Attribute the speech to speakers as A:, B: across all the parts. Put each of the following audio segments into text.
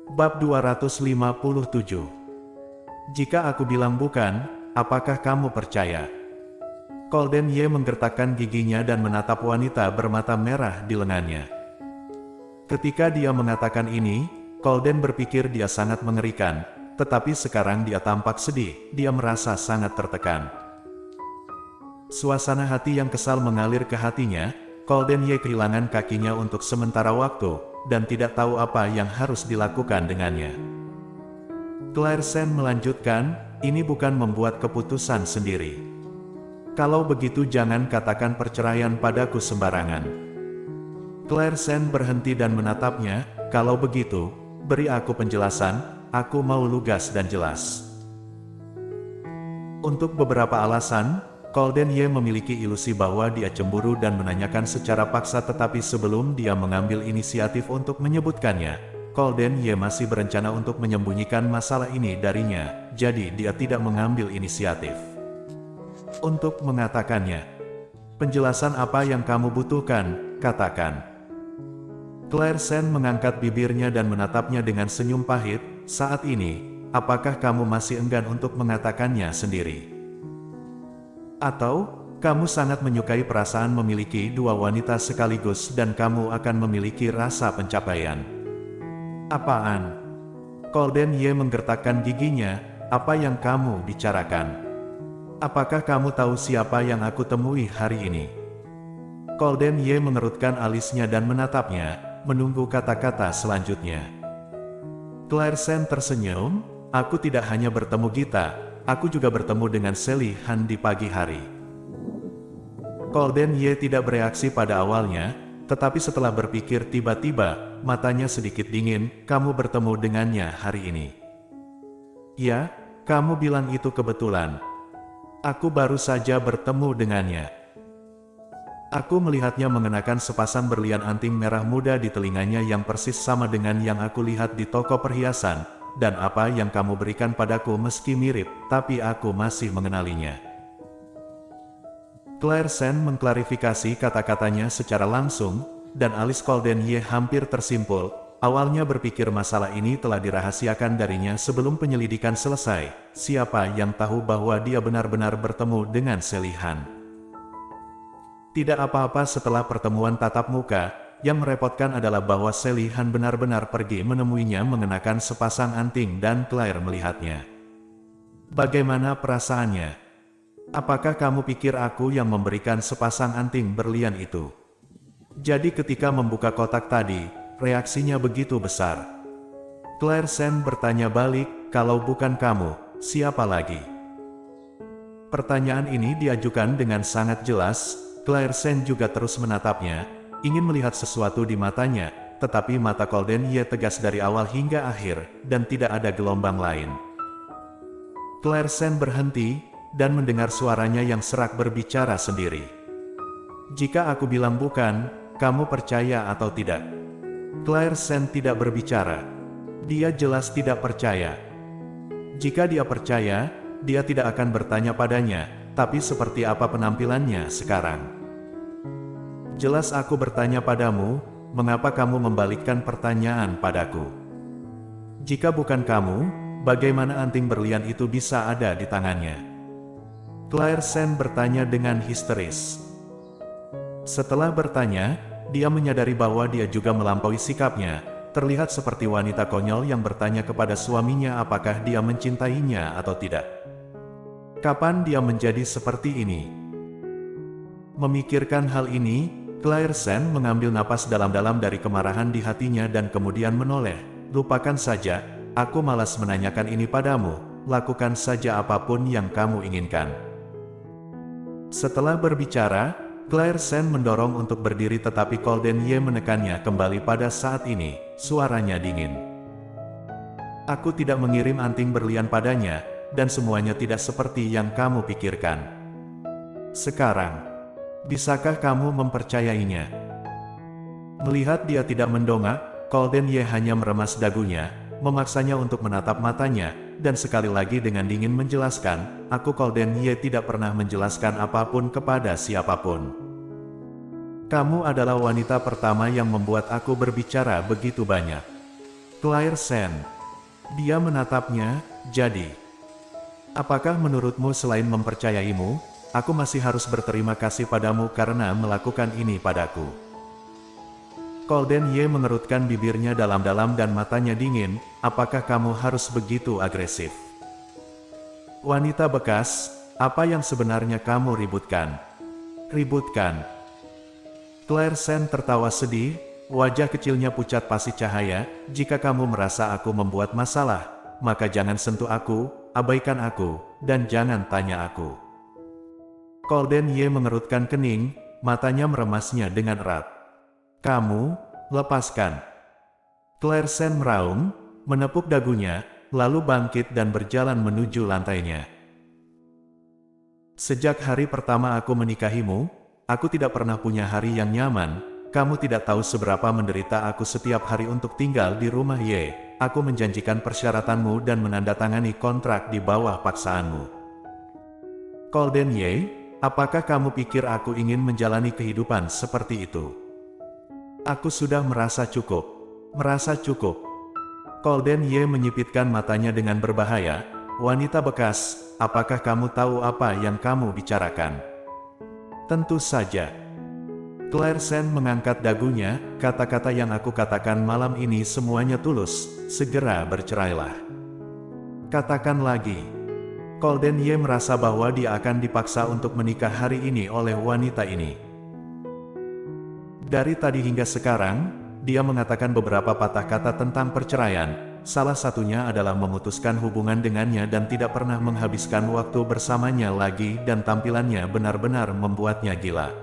A: Bab 257. Jika aku bilang bukan, apakah kamu percaya? Kolden Ye menggertakkan giginya dan menatap wanita bermata merah di lengannya. Ketika dia mengatakan ini, Kolden berpikir dia sangat mengerikan, tetapi sekarang dia tampak sedih, dia merasa sangat tertekan. Suasana hati yang kesal mengalir ke hatinya. Kolden Ye kehilangan kakinya untuk sementara waktu, dan tidak tahu apa yang harus dilakukan dengannya. Claire Sen melanjutkan, ini bukan membuat keputusan sendiri. Kalau begitu jangan katakan perceraian padaku sembarangan. Claire Sen berhenti dan menatapnya, kalau begitu, beri aku penjelasan, aku mau lugas dan jelas. Untuk beberapa alasan, Kolden Ye memiliki ilusi bahwa dia cemburu dan menanyakan secara paksa, tetapi sebelum dia mengambil inisiatif untuk menyebutkannya, Kolden Ye masih berencana untuk menyembunyikan masalah ini darinya, jadi dia tidak mengambil inisiatif untuk mengatakannya. Penjelasan apa yang kamu butuhkan, katakan. Claire Sen mengangkat bibirnya dan menatapnya dengan senyum pahit, saat ini, apakah kamu masih enggan untuk mengatakannya sendiri? Atau, kamu sangat menyukai perasaan memiliki dua wanita sekaligus dan kamu akan memiliki rasa pencapaian? Apaan? Kolden Ye menggertakkan giginya, apa yang kamu bicarakan? Apakah kamu tahu siapa yang aku temui hari ini? Kolden Ye mengerutkan alisnya dan menatapnya, menunggu kata-kata selanjutnya. Claire Sen tersenyum, aku tidak hanya bertemu Gita, aku juga bertemu dengan Sally Han di pagi hari. Kolden Ye tidak bereaksi pada awalnya, tetapi setelah berpikir tiba-tiba, matanya sedikit dingin, kamu bertemu dengannya hari ini. Ya, kamu bilang itu kebetulan. Aku baru saja bertemu dengannya. Aku melihatnya mengenakan sepasang berlian anting merah muda di telinganya yang persis sama dengan yang aku lihat di toko perhiasan, dan apa yang kamu berikan padaku meski mirip, tapi aku masih mengenalinya. Claire Sen mengklarifikasi kata-katanya secara langsung, dan alis Kolden Ye hampir tersimpul. Awalnya berpikir masalah ini telah dirahasiakan darinya sebelum penyelidikan selesai. Siapa yang tahu bahwa dia benar-benar bertemu dengan Sally Han? Tidak apa-apa setelah pertemuan tatap muka. Yang merepotkan adalah bahwa Sally Han benar-benar pergi menemuinya mengenakan sepasang anting dan Claire melihatnya. Bagaimana perasaannya? Apakah kamu pikir aku yang memberikan sepasang anting berlian itu? Jadi ketika membuka kotak tadi, reaksinya begitu besar. Claire Sen bertanya balik, kalau bukan kamu, siapa lagi? Pertanyaan ini diajukan dengan sangat jelas. Claire Sen juga terus menatapnya, ingin melihat sesuatu di matanya, tetapi mata Kolden Ye tegas dari awal hingga akhir, dan tidak ada gelombang lain. Claire Sen berhenti, dan mendengar suaranya yang serak berbicara sendiri. Jika aku bilang bukan, kamu percaya atau tidak? Claire Sen tidak berbicara. Dia jelas tidak percaya. Jika dia percaya, dia tidak akan bertanya padanya, tapi seperti apa penampilannya sekarang? Jelas aku bertanya padamu, mengapa kamu membalikkan pertanyaan padaku? Jika bukan kamu, bagaimana anting berlian itu bisa ada di tangannya? Claire Sen bertanya dengan histeris. Setelah bertanya, dia menyadari bahwa dia juga melampaui sikapnya, terlihat seperti wanita konyol yang bertanya kepada suaminya apakah dia mencintainya atau tidak. Kapan dia menjadi seperti ini? Memikirkan hal ini, Claire Sen mengambil napas dalam-dalam dari kemarahan di hatinya dan kemudian menoleh. Lupakan saja, aku malas menanyakan ini padamu, lakukan saja apapun yang kamu inginkan. Setelah berbicara, Claire Sen mendorong untuk berdiri tetapi Kolden Ye menekannya kembali pada saat ini, suaranya dingin. Aku tidak mengirim anting berlian padanya, dan semuanya tidak seperti yang kamu pikirkan. Sekarang, bisakah kamu mempercayainya? Melihat dia tidak mendongak, Kolden Ye hanya meremas dagunya, memaksanya untuk menatap matanya, dan sekali lagi dengan dingin menjelaskan, aku Kolden Ye tidak pernah menjelaskan apapun kepada siapapun. Kamu adalah wanita pertama yang membuat aku berbicara begitu banyak. Claire Sen. Dia menatapnya, jadi. Apakah menurutmu selain mempercayaimu, aku masih harus berterima kasih padamu karena melakukan ini padaku? Golden Ye mengerutkan bibirnya dalam-dalam dan matanya dingin, apakah kamu harus begitu agresif? Wanita bekas, apa yang sebenarnya kamu ributkan? Ributkan. Claire Sen tertawa sedih, wajah kecilnya pucat pasi cahaya, jika kamu merasa aku membuat masalah, maka jangan sentuh aku, abaikan aku, dan jangan tanya aku. Golden Ye mengerutkan kening, matanya meremasnya dengan erat. Kamu, lepaskan. Claire Sen meraung, menepuk dagunya, lalu bangkit dan berjalan menuju lantainya. Sejak hari pertama aku menikahimu, aku tidak pernah punya hari yang nyaman. Kamu tidak tahu seberapa menderita aku setiap hari untuk tinggal di rumah Ye. Aku menjanjikan persyaratanmu dan menandatangani kontrak di bawah paksaanmu. Golden Ye, apakah kamu pikir aku ingin menjalani kehidupan seperti itu? Aku sudah merasa cukup. Merasa cukup. Golden Ye menyipitkan matanya dengan berbahaya. Wanita bekas, apakah kamu tahu apa yang kamu bicarakan? Tentu saja. Claire Sen mengangkat dagunya, kata-kata yang aku katakan malam ini semuanya tulus, segera bercerailah. Katakan lagi. Golden Ye merasa bahwa dia akan dipaksa untuk menikah hari ini oleh wanita ini. Dari tadi hingga sekarang, dia mengatakan beberapa patah kata tentang perceraian, salah satunya adalah memutuskan hubungan dengannya dan tidak pernah menghabiskan waktu bersamanya lagi dan tampilannya benar-benar membuatnya gila.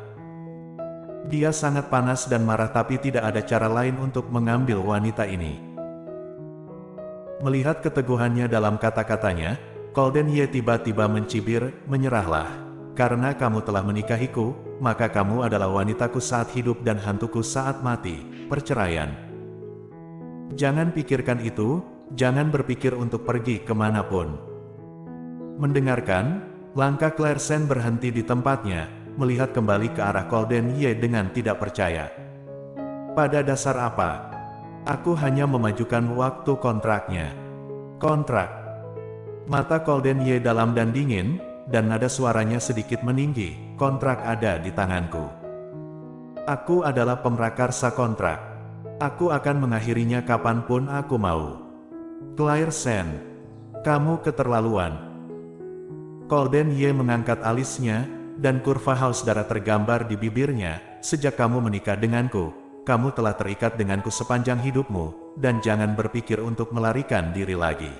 A: Dia sangat panas dan marah tapi tidak ada cara lain untuk mengambil wanita ini. Melihat keteguhannya dalam kata-katanya, Golden Ye tiba-tiba mencibir, menyerahlah. Karena kamu telah menikahiku, maka kamu adalah wanitaku saat hidup dan hantuku saat mati. Perceraian. Jangan pikirkan itu, jangan berpikir untuk pergi kemanapun. Mendengarkan, langkah Claire Sen berhenti di tempatnya, melihat kembali ke arah Golden Ye dengan tidak percaya. Pada dasar apa? Aku hanya memajukan waktu kontraknya. Kontrak. Mata Golden Ye dalam dan dingin, dan nada suaranya sedikit meninggi. Kontrak ada di tanganku. Aku adalah pemrakarsa kontrak. Aku akan mengakhirinya kapanpun aku mau. Claire Sen, kamu keterlaluan. Golden Ye mengangkat alisnya, dan kurva haus darah tergambar di bibirnya. Sejak kamu menikah denganku, kamu telah terikat denganku sepanjang hidupmu, dan jangan berpikir untuk melarikan diri lagi.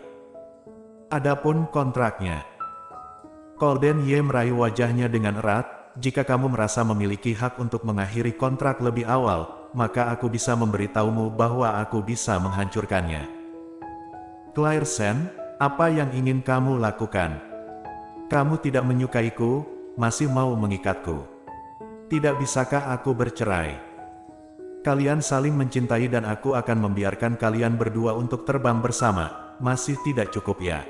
A: Adapun kontraknya. Golden Ye meraih wajahnya dengan erat, jika kamu merasa memiliki hak untuk mengakhiri kontrak lebih awal, maka aku bisa memberitahumu bahwa aku bisa menghancurkannya. Claire Sen, apa yang ingin kamu lakukan? Kamu tidak menyukaiku, masih mau mengikatku. Tidak bisakah aku bercerai? Kalian saling mencintai dan aku akan membiarkan kalian berdua untuk terbang bersama, masih tidak cukup ya?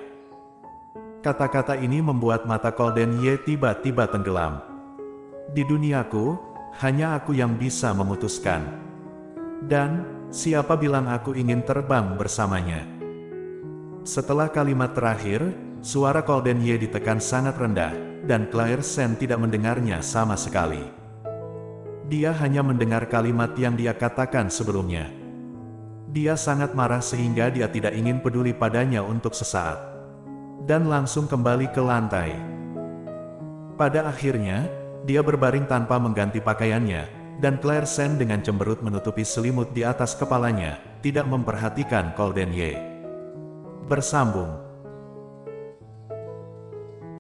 A: Kata-kata ini membuat mata Golden Ye tiba-tiba tenggelam. Di duniaku, hanya aku yang bisa memutuskan. Dan, siapa bilang aku ingin terbang bersamanya? Setelah kalimat terakhir, suara Golden Ye ditekan sangat rendah, dan Claire Sen tidak mendengarnya sama sekali. Dia hanya mendengar kalimat yang dia katakan sebelumnya. Dia sangat marah sehingga dia tidak ingin peduli padanya untuk sesaat. Dan langsung kembali ke lantai. Pada akhirnya, dia berbaring tanpa mengganti pakaiannya, dan Claire Sen dengan cemberut menutupi selimut di atas kepalanya, tidak memperhatikan Golden Ye. Bersambung.